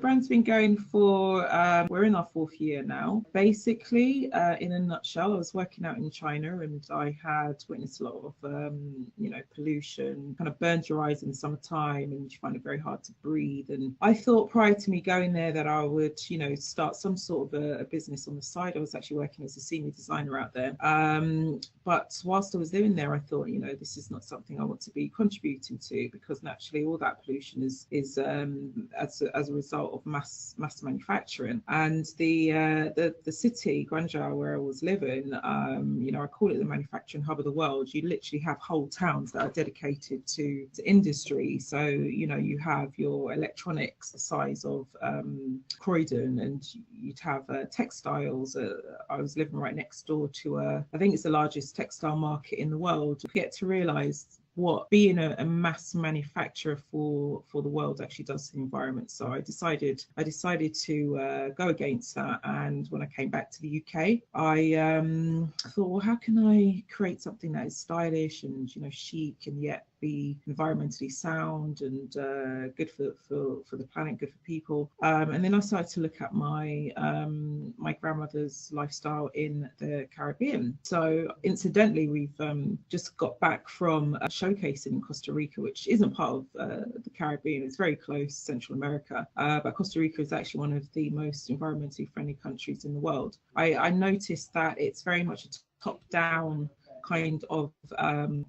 Brand's been going for, we're in our 4th year now. Basically, in a nutshell, I was working out in China and I had witnessed a lot of, pollution, kind of burns your eyes in the summertime and you find it very hard to breathe. And I thought prior to me going there that I would, start some sort of a business on the side. I was actually working as a senior designer out there. But whilst I was living there, I thought, this is not something I want to be contributing to, because naturally all that pollution is as a result of mass manufacturing. And the city, Guangzhou, where I was living, I call it the manufacturing hub of the world. You literally have whole towns that are dedicated to industry. So, you have your electronics the size of Croydon, and you'd have textiles. I was living right next door to I think it's the largest textile market in the world. You get to realise what being a mass manufacturer for the world actually does to the environment. So I decided to go against that. And when I came back to the UK, I thought, well, how can I create something that is stylish and chic and yet be environmentally sound and good for the planet, good for people. And then I started to look at my grandmother's lifestyle in the Caribbean. So incidentally, we've just got back from showcasing in Costa Rica, which isn't part of the Caribbean. It's very close, Central America. But Costa Rica is actually one of the most environmentally friendly countries in the world. I noticed that it's very much a top-down kind of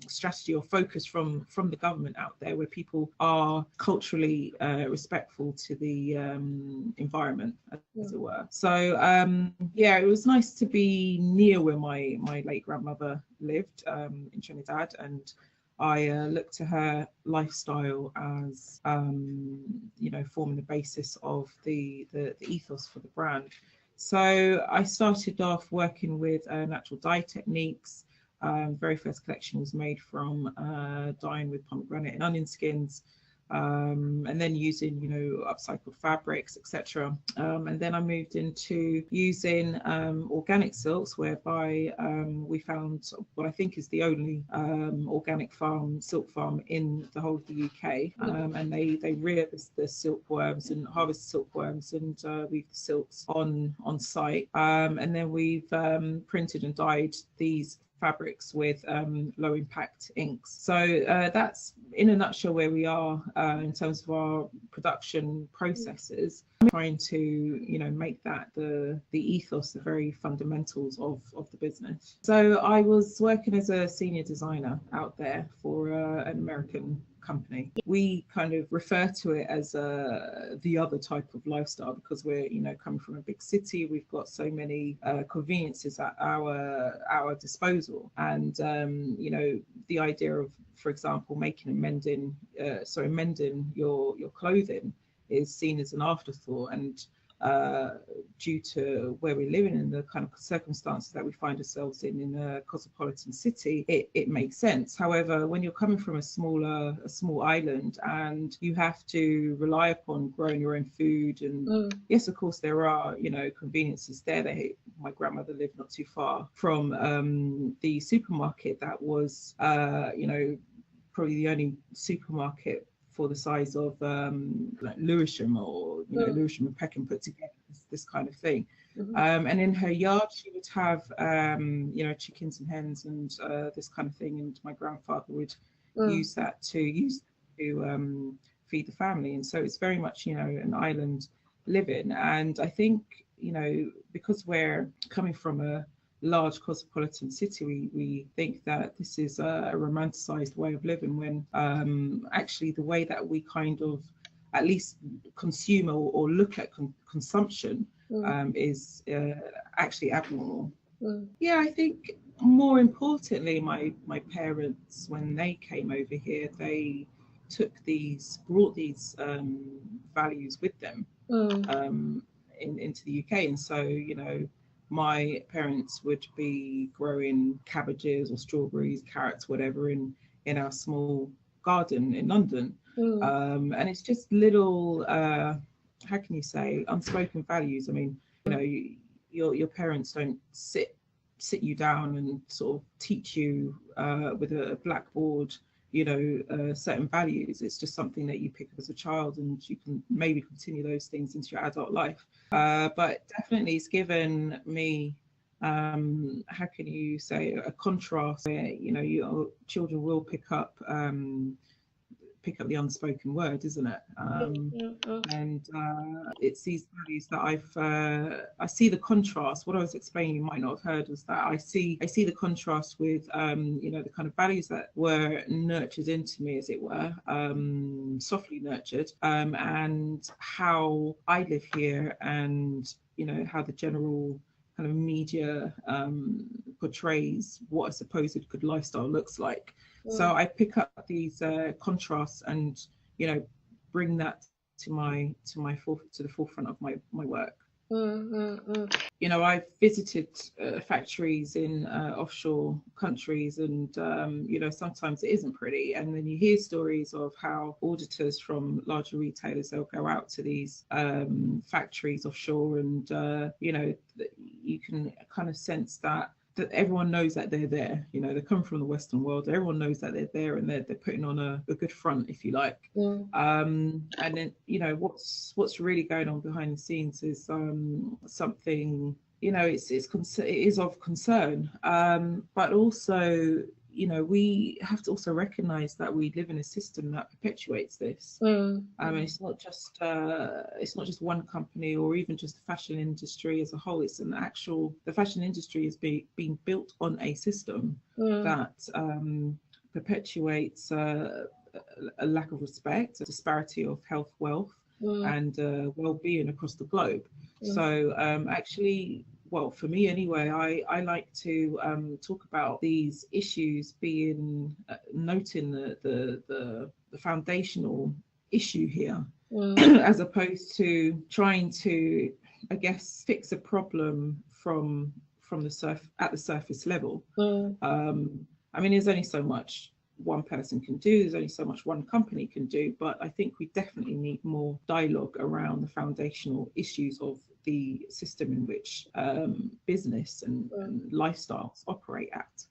strategy or focus from the government out there, where people are culturally respectful to the environment, as it were. So it was nice to be near where my late grandmother lived in Trinidad, and I looked to her lifestyle as forming the basis of the ethos for the brand. So I started off working with natural dye techniques. Very first collection was made from dyeing with pomegranate and onion skins, and then using upcycled fabrics, etc. And then I moved into using organic silks, whereby we found what I think is the only organic silk farm in the whole of the UK, and they rear the silkworms and harvest silkworms and weave the silks on site, and then we've printed and dyed these fabrics with low impact inks. So that's in a nutshell where we are in terms of our production processes. I'm trying to make that the ethos, the very fundamentals of the business. So I was working as a senior designer out there for an American company. We kind of refer to it as the other type of lifestyle, because we're coming from a big city. We've got so many conveniences at our disposal, and the idea of, for example, making and mending your clothing is seen as an afterthought, and due to where we're living and the kind of circumstances that we find ourselves in a cosmopolitan city, it makes sense. However, when you're coming from a small island and you have to rely upon growing your own food, and yes, of course, there are conveniences there. My grandmother lived not too far from the supermarket that was probably the only supermarket for the size of like Lewisham or Lewisham and Peckham put together, this kind of thing. And in her yard she would have chickens and hens and this kind of thing, and my grandfather would use that to feed the family. And so it's very much an island living. And I think because we're coming from a large cosmopolitan city, we think that this is a romanticized way of living, when actually the way that we kind of at least consume or look at consumption is actually abnormal. Yeah, I think more importantly, my parents, when they came over here, they brought these values with them into the UK. And so my parents would be growing cabbages or strawberries, carrots, whatever, in our small garden in London. And it's just little, how can you say, unspoken values. I mean, your parents don't sit you down and sort of teach you with a blackboard, certain values. It's just something that you pick up as a child, and you can maybe continue those things into your adult life. But definitely it's given me, how can you say, a contrast where, your children will pick up the unspoken word, isn't it? And it's these values that I see the contrast. What I was explaining, you might not have heard, was that I see the contrast with the kind of values that were nurtured into me, as it were, softly nurtured, and how I live here, and how the general kind of media portrays what a supposed good lifestyle looks like. So I pick up these contrasts and bring that to the forefront of my work. I've visited factories in offshore countries, and sometimes it isn't pretty. And then you hear stories of how auditors from larger retailers, they'll go out to these factories offshore, and you can kind of sense that everyone knows that they're there. They come from the Western world. Everyone knows that they're there, and they're putting on a good front, if you like. And then what's really going on behind the scenes is something. It is of concern, but also we have to also recognize that we live in a system that perpetuates this. And it's not just one company, or even just the fashion industry as a whole. The fashion industry is being built on a system that perpetuates a lack of respect, a disparity of health, wealth, and well-being across the globe. So actually, well, for me anyway, I like to talk about these issues being noting the foundational issue here, as opposed to trying to, I guess, fix a problem from at the surface level. I mean, there's only so much one person can do, there's only so much one company can do, but I think we definitely need more dialogue around the foundational issues of the system in which business and lifestyles operate at.